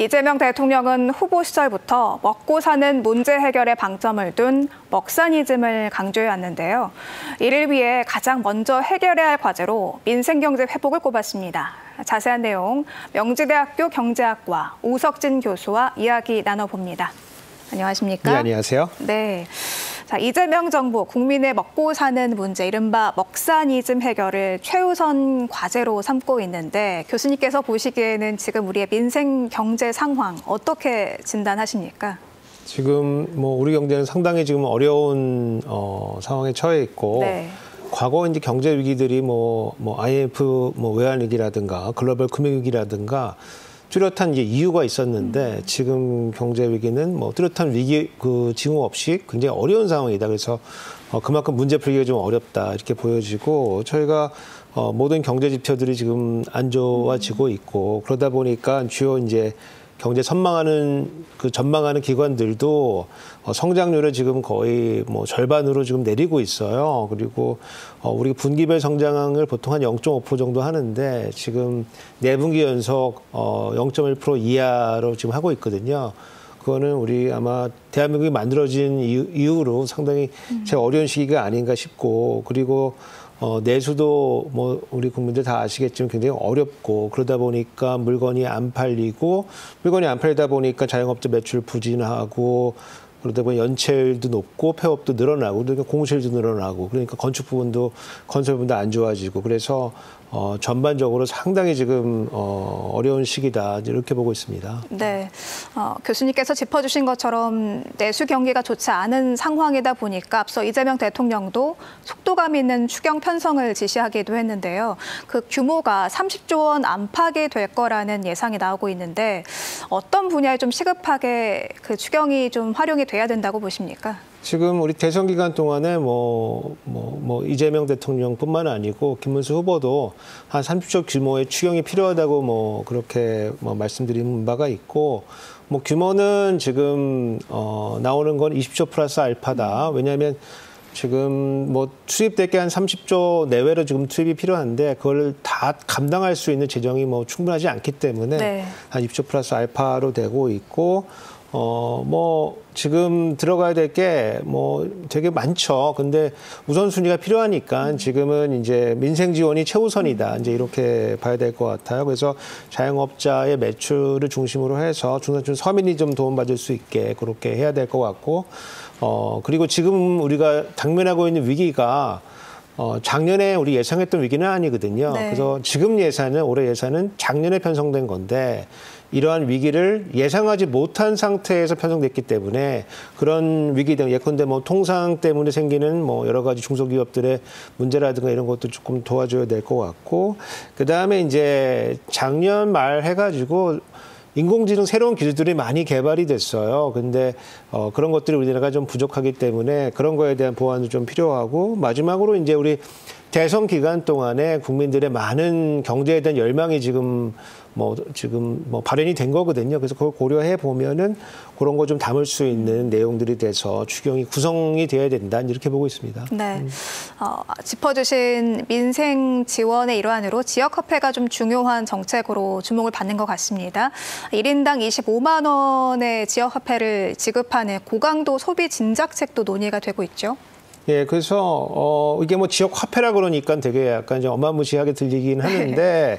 이재명 대통령은 후보 시절부터 먹고 사는 문제 해결에 방점을 둔 먹사니즘을 강조해왔는데요. 이를 위해 가장 먼저 해결해야 할 과제로 민생경제 회복을 꼽았습니다. 자세한 내용 명지대학교 경제학과 우석진 교수와 이야기 나눠봅니다. 안녕하십니까? 네, 안녕하세요. 네. 자, 이재명 정부 국민의 먹고 사는 문제, 이른바 먹사니즘 해결을 최우선 과제로 삼고 있는데 교수님께서 보시기에는 지금 우리의 민생 경제 상황 어떻게 진단하십니까? 지금 우리 경제는 상당히 지금 어려운 상황에 처해 있고 네. 과거 이제 경제 위기들이 IMF 외환 위기라든가 글로벌 금융 위기라든가 뚜렷한 이제 이유가 있었는데 지금 경제 위기는 뚜렷한 위기 그 징후 없이 굉장히 어려운 상황이다. 그래서 그만큼 문제 풀기가 좀 어렵다 이렇게 보여지고 저희가 모든 경제 지표들이 지금 안 좋아지고 있고 그러다 보니까 주요 이제 경제 전망하는 기관들도 성장률을 지금 거의 절반으로 지금 내리고 있어요. 그리고 우리 분기별 성장을 보통 한 0.5% 정도 하는데 지금 4분기 연속 0.1% 이하로 지금 하고 있거든요. 그거는 우리 아마 대한민국이 만들어진 이후로 상당히 제일 어려운 시기가 아닌가 싶고 그리고 내수도 우리 국민들 다 아시겠지만 굉장히 어렵고 그러다 보니까 물건이 안 팔리다 보니까 자영업자 매출 부진하고 그러다 보니 연체율도 높고 폐업도 늘어나고 그러니까 공실도 늘어나고 그러니까 건축 부분도 건설 부분도 안 좋아지고 그래서 전반적으로 상당히 지금 어려운 시기다 이렇게 보고 있습니다. 네, 교수님께서 짚어주신 것처럼 내수 경기가 좋지 않은 상황이다 보니까 앞서 이재명 대통령도 속도감 있는 추경 편성을 지시하기도 했는데요. 그 규모가 30조 원 안팎이 될 거라는 예상이 나오고 있는데 어떤 분야에 좀 시급하게 그 추경이 좀 활용이 돼야 된다고 보십니까? 지금 우리 대선 기간 동안에 이재명 대통령뿐만 아니고 김문수 후보도 한 30조 규모의 추경이 필요하다고 그렇게 말씀드린 바가 있고 규모는 지금 나오는 건 20조 플러스 알파다. 왜냐하면 지금 투입될 게 한 30조 내외로 지금 투입이 필요한데 그걸 다 감당할 수 있는 재정이 충분하지 않기 때문에 네. 한 20조 플러스 알파로 되고 있고 지금 들어가야 될 게 되게 많죠. 근데 우선순위가 필요하니까 지금은 이제 민생 지원이 최우선이다. 이제 이렇게 봐야 될 것 같아요. 그래서 자영업자의 매출을 중심으로 해서 중산층 서민이 좀 도움받을 수 있게 그렇게 해야 될 것 같고 그리고 지금 우리가 당면하고 있는 위기가 작년에 우리 예상했던 위기는 아니거든요. 네. 그래서 지금 올해 예산은 작년에 편성된 건데 이러한 위기를 예상하지 못한 상태에서 편성됐기 때문에 그런 위기 등 예컨대 통상 때문에 생기는 여러 가지 중소기업들의 문제라든가 이런 것도 조금 도와줘야 될 것 같고 그다음에 이제 작년 말 해가지고 인공지능 새로운 기술들이 많이 개발이 됐어요. 근데 그런 것들이 우리나라가 좀 부족하기 때문에 그런 거에 대한 보완도 좀 필요하고 마지막으로 이제 우리 대선 기간 동안에 국민들의 많은 경제에 대한 열망이 지금 발현이 된 거거든요. 그래서 그걸 고려해 보면은 그런 거 좀 담을 수 있는 내용들이 돼서 추경이 구성이 돼야 된다 이렇게 보고 있습니다. 네, 짚어주신 민생 지원의 일환으로 지역화폐가 좀 중요한 정책으로 주목을 받는 것 같습니다. 1인당 25만 원의 지역화폐를 지급하는 고강도 소비 진작책도 논의가 되고 있죠. 예, 그래서 이게 지역 화폐라 그러니까 되게 약간 좀 어마무시하게 들리긴 하는데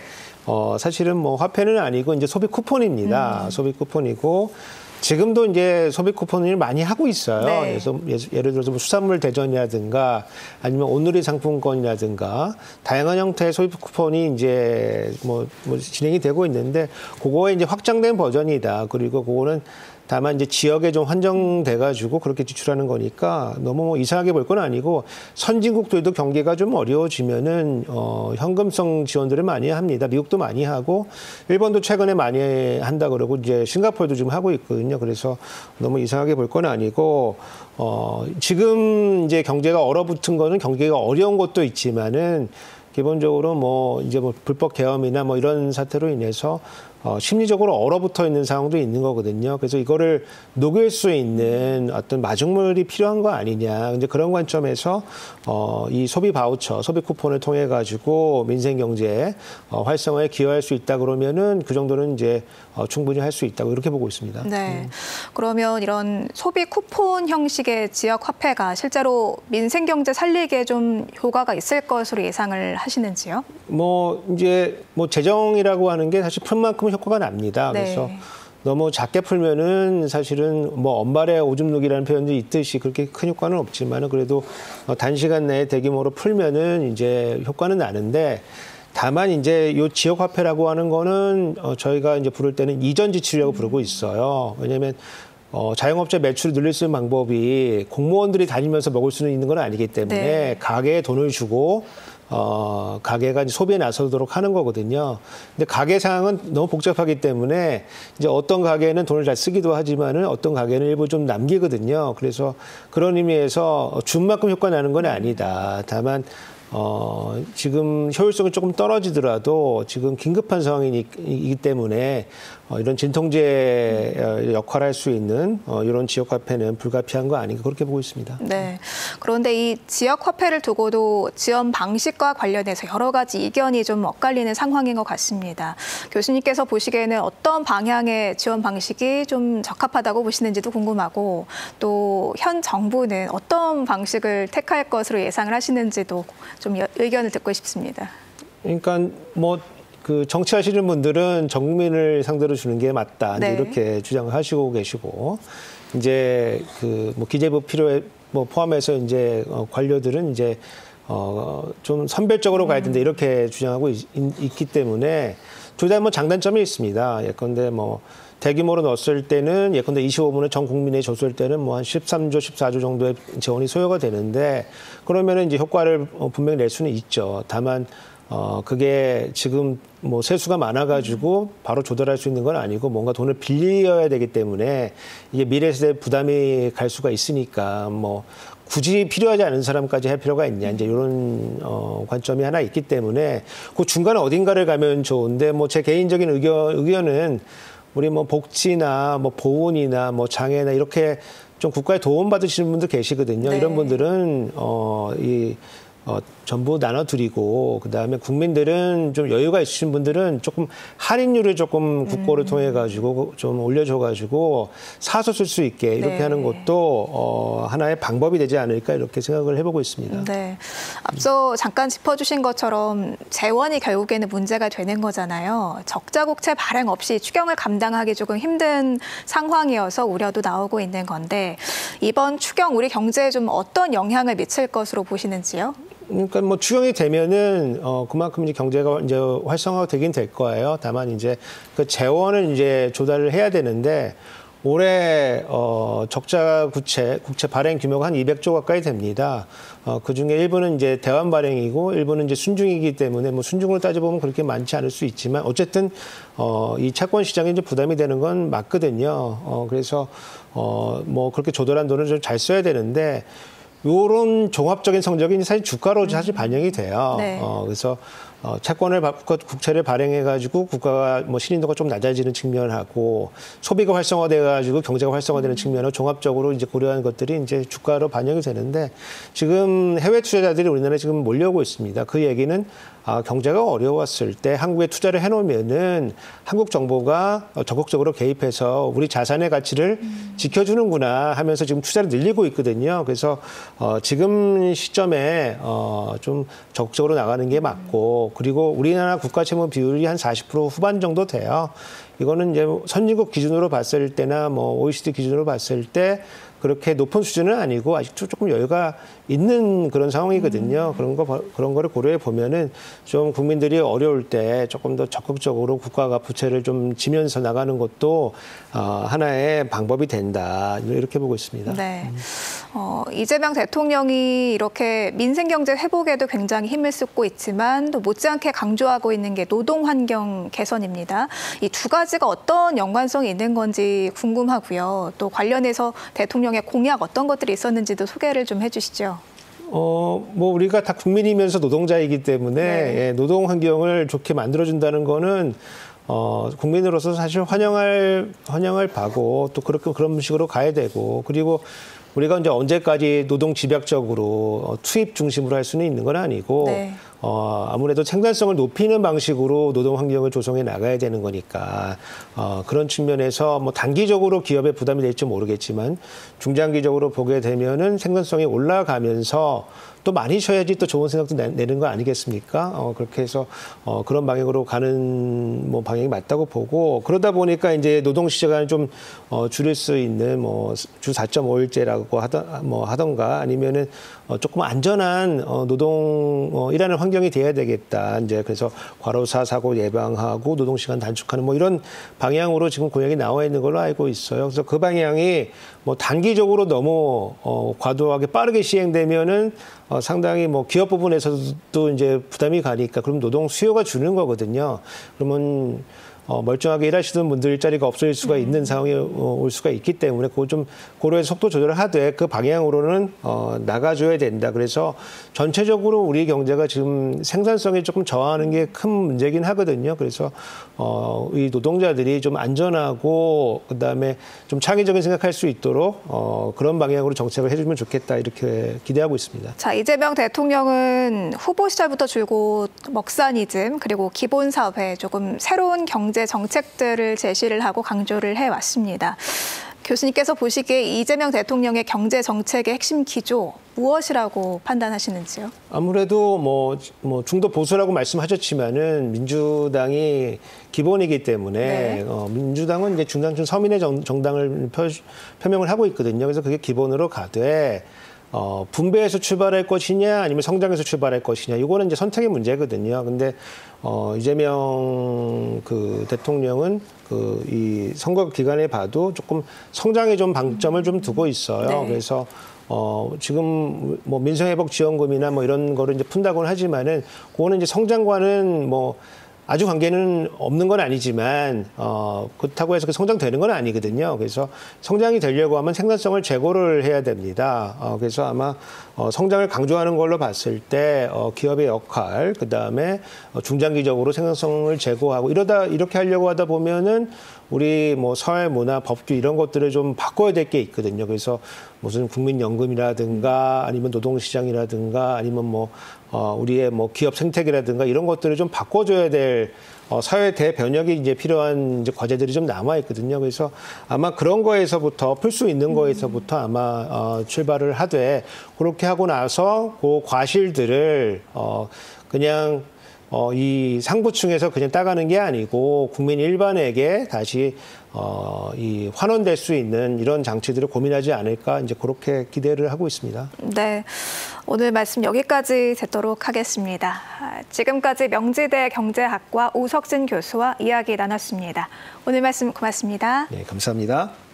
사실은 화폐는 아니고 이제 소비 쿠폰입니다. 소비 쿠폰이고 지금도 이제 소비 쿠폰을 많이 하고 있어요. 네. 그래서 예를 들어서 수산물 대전이라든가 아니면 온누리 상품권이라든가 다양한 형태의 소비 쿠폰이 이제 진행이 되고 있는데 그거에 이제 확장된 버전이다. 그리고 그거는 다만 이제 지역에 좀 한정돼가지고 그렇게 지출하는 거니까 너무 이상하게 볼 건 아니고 선진국들도 경기가 좀 어려워지면은 현금성 지원들을 많이 합니다. 미국도 많이 하고 일본도 최근에 많이 한다 그러고 이제 싱가포르도 지금 하고 있거든요. 그래서 너무 이상하게 볼 건 아니고 지금 이제 경제가 얼어붙은 거는 경기가 어려운 것도 있지만은 기본적으로 이제 불법 계엄이나 이런 사태로 인해서 심리적으로 얼어붙어 있는 상황도 있는 거거든요. 그래서 이거를 녹일 수 있는 어떤 마중물이 필요한 거 아니냐. 이제 그런 관점에서 이 소비 바우처, 소비 쿠폰을 통해 가지고 민생 경제 활성화에 기여할 수 있다 그러면은 그 정도는 이제 충분히 할 수 있다고 이렇게 보고 있습니다. 네. 그러면 이런 소비 쿠폰 형식의 지역 화폐가 실제로 민생 경제 살리기에 좀 효과가 있을 것으로 예상을 하시는지요? 이제 재정이라고 하는 게 사실 푼 만큼 효과가 납니다. 네. 그래서 너무 작게 풀면은 사실은 엄발에 오줌 누기라는 표현도 있듯이 그렇게 큰 효과는 없지만은 그래도 단시간 내에 대규모로 풀면은 이제 효과는 나는데 다만 이제 요 지역 화폐라고 하는 거는 저희가 이제 부를 때는 이전 지출이라고 부르고 있어요. 왜냐하면 자영업자 매출을 늘릴 수 있는 방법이 공무원들이 다니면서 먹을 수는 있는 건 아니기 때문에 네. 가게에 돈을 주고 가게가 이제 소비에 나서도록 하는 거거든요. 근데 가게 상황은 너무 복잡하기 때문에 이제 어떤 가게는 돈을 잘 쓰기도 하지만은 어떤 가게는 일부 좀 남기거든요. 그래서 그런 의미에서 준 만큼 효과 나는 건 아니다. 다만 지금 효율성이 조금 떨어지더라도 지금 긴급한 상황이기 때문에 이런 진통제 역할을 할 수 있는 이런 지역 화폐는 불가피한 거 아닌가 그렇게 보고 있습니다. 네. 그런데 이 지역 화폐를 두고도 지원 방식과 관련해서 여러 가지 이견이 좀 엇갈리는 상황인 것 같습니다. 교수님께서 보시기에는 어떤 방향의 지원 방식이 좀 적합하다고 보시는지도 궁금하고 또 현 정부는 어떤 방식을 택할 것으로 예상을 하시는지도 좀 의견을 듣고 싶습니다. 그러니까 그 정치하시는 분들은 전 국민을 상대로 주는 게 맞다. 네. 이렇게 주장을 하시고 계시고 이제 그 기재부 필요에 포함해서 이제 관료들은 이제 좀 선별적으로 가야 된다 이렇게 주장하고 있기 때문에 둘 다 장단점이 있습니다. 예컨대 대규모로 넣었을 때는 예컨대 25분을 전 국민에 줬을 때는 한 13조, 14조 정도의 재원이 소요가 되는데 그러면은 이제 효과를 분명히 낼 수는 있죠. 다만 그게 지금 세수가 많아가지고 바로 조달할 수 있는 건 아니고 뭔가 돈을 빌려야 되기 때문에 이게 미래 세대 부담이 갈 수가 있으니까 굳이 필요하지 않은 사람까지 할 필요가 있냐 이제 이런 관점이 하나 있기 때문에 그 중간에 어딘가를 가면 좋은데 제 개인적인 의견은 우리 복지나 보훈이나 장애나 이렇게 좀 국가의 도움 받으시는 분들 계시거든요. 네. 이런 분들은 전부 나눠드리고 그다음에 국민들은 좀 여유가 있으신 분들은 조금 할인율을 조금 국고를 통해 가지고 좀 올려줘가지고 사서 쓸 수 있게 이렇게 네. 하는 것도 하나의 방법이 되지 않을까 이렇게 생각을 해보고 있습니다. 네, 앞서 잠깐 짚어주신 것처럼 재원이 결국에는 문제가 되는 거잖아요. 적자국채 발행 없이 추경을 감당하기 조금 힘든 상황이어서 우려도 나오고 있는 건데 이번 추경 우리 경제에 좀 어떤 영향을 미칠 것으로 보시는지요? 그러니까 추경이 되면은 그만큼 이제 경제가 이제 활성화가 되긴 될 거예요. 다만 이제 그 재원을 이제 조달을 해야 되는데 올해 적자 국채 발행 규모가 한 200조 가까이 됩니다. 그 중에 일부는 이제 대환 발행이고 일부는 이제 순중이기 때문에 순중으로 따져보면 그렇게 많지 않을 수 있지만 어쨌든 이 채권 시장에 이제 부담이 되는 건 맞거든요. 그래서 그렇게 조달한 돈을 좀 잘 써야 되는데. 요런 종합적인 성적이 사실 주가로 사실 반영이 돼요. 네. 그래서 채권을 국채를 발행해가지고 국가가 신인도가 좀 낮아지는 측면하고 소비가 활성화돼가지고 경제가 활성화되는 측면으로 종합적으로 이제 고려한 것들이 이제 주가로 반영이 되는데 지금 해외 투자자들이 우리나라에 지금 몰려오고 있습니다. 그 얘기는 경제가 어려웠을 때 한국에 투자를 해놓으면은 한국 정부가 적극적으로 개입해서 우리 자산의 가치를 지켜주는구나 하면서 지금 투자를 늘리고 있거든요. 그래서 지금 시점에 좀 적극적으로 나가는 게 맞고 그리고 우리나라 국가 채무 비율이 한 40% 후반 정도 돼요. 이거는 이제 선진국 기준으로 봤을 때나 OECD 기준으로 봤을 때 그렇게 높은 수준은 아니고 아직도 조금 여유가 있는 그런 상황이거든요. 그런 거를 고려해 보면은 좀 국민들이 어려울 때 조금 더 적극적으로 국가가 부채를 좀 지면서 나가는 것도 하나의 방법이 된다. 이렇게 보고 있습니다. 네. 이재명 대통령이 이렇게 민생 경제 회복에도 굉장히 힘을 쏟고 있지만 또 못지않게 강조하고 있는 게 노동 환경 개선입니다. 이 두 가지가 어떤 연관성이 있는 건지 궁금하고요. 또 관련해서 대통령의 공약 어떤 것들이 있었는지도 소개를 좀 해주시죠. 우리가 다 국민이면서 노동자이기 때문에 네. 노동 환경을 좋게 만들어준다는 거는 국민으로서 사실 환영할 바고 또 그런 식으로 가야 되고 그리고 우리가 이제 언제까지 노동 집약적으로 투입 중심으로 할 수는 있는 건 아니고 네. 아무래도 생산성을 높이는 방식으로 노동 환경을 조성해 나가야 되는 거니까 그런 측면에서 뭐 단기적으로 기업에 부담이 될지 모르겠지만 중장기적으로 보게 되면은 생산성이 올라가면서 또 많이 쉬어야지 또 좋은 생각도 내는 거 아니겠습니까? 그렇게 해서 그런 방향으로 가는 뭐 방향이 맞다고 보고 그러다 보니까 이제 노동 시간을 좀 줄일 수 있는 뭐 주 4.5일제라고 하던가 아니면은 조금 안전한 노동 일하는 환경이 돼야 되겠다. 이제 그래서 과로사 사고 예방하고 노동 시간 단축하는 뭐 이런 방향으로 지금 공약이 나와 있는 걸로 알고 있어요. 그래서 그 방향이 뭐 단기적으로 너무 과도하게 빠르게 시행되면은 상당히 뭐 기업 부분에서도 이제 부담이 가니까 그럼 노동 수요가 주는 거거든요. 그러면 멀쩡하게 일하시던 분들 일자리가 없어질 수가 있는 상황이 올 수가 있기 때문에 그거 좀 고려해서 속도 조절을 하되 그 방향으로는 나가줘야 된다. 그래서 전체적으로 우리 경제가 지금 생산성이 조금 저하하는 게 큰 문제긴 하거든요. 그래서 이 노동자들이 좀 안전하고 그다음에 좀 창의적인 생각할 수 있도록 그런 방향으로 정책을 해주면 좋겠다 이렇게 기대하고 있습니다. 자, 이재명 대통령은 후보 시절부터 줄곧 먹사니즘 그리고 기본사회 조금 새로운 경제 정책들을 제시를 하고 강조를 해왔습니다. 교수님께서 보시기에 이재명 대통령의 경제 정책의 핵심 기조 무엇이라고 판단하시는지요? 아무래도 뭐 중도 보수라고 말씀하셨지만은 민주당이 기본이기 때문에 네. 민주당은 이제 중장층 서민의 정당을 표명을 하고 있거든요. 그래서 그게 기본으로 가되. 분배에서 출발할 것이냐 아니면 성장에서 출발할 것이냐 이거는 이제 선택의 문제거든요. 근데 이재명 그 대통령은 이 선거 기간에 봐도 조금 성장에 좀 방점을 좀 두고 있어요. 네. 그래서 지금 뭐 민생회복지원금이나 뭐 이런 거를 이제 푼다고는 하지만은 그거는 이제 성장과는 뭐 아주 관계는 없는 건 아니지만 그렇다고 해서 성장되는 건 아니거든요. 그래서 성장이 되려고 하면 생산성을 제고를 해야 됩니다. 그래서 아마 성장을 강조하는 걸로 봤을 때 기업의 역할, 그다음에 중장기적으로 생산성을 제고하고 이렇게 하려고 하다 보면은 우리 뭐 사회 문화, 법규 이런 것들을 좀 바꿔야 될 게 있거든요. 그래서 무슨 국민연금이라든가 아니면 노동시장이라든가 아니면 뭐 우리의 뭐 기업 생태계라든가 이런 것들을 좀 바꿔줘야 될 사회 대변혁이 이제 필요한 이제 과제들이 좀 남아 있거든요. 그래서 아마 그런 거에서부터 풀 수 있는 거에서부터 아마 출발을 하되 그렇게 하고 나서 그 과실들을 그냥 이 상부층에서 그냥 따가는 게 아니고 국민 일반에게 다시 이 환원될 수 있는 이런 장치들을 고민하지 않을까 이제 그렇게 기대를 하고 있습니다. 네, 오늘 말씀 여기까지 듣도록 하겠습니다. 지금까지 명지대 경제학과 오석진 교수와 이야기 나눴습니다. 오늘 말씀 고맙습니다. 네, 감사합니다.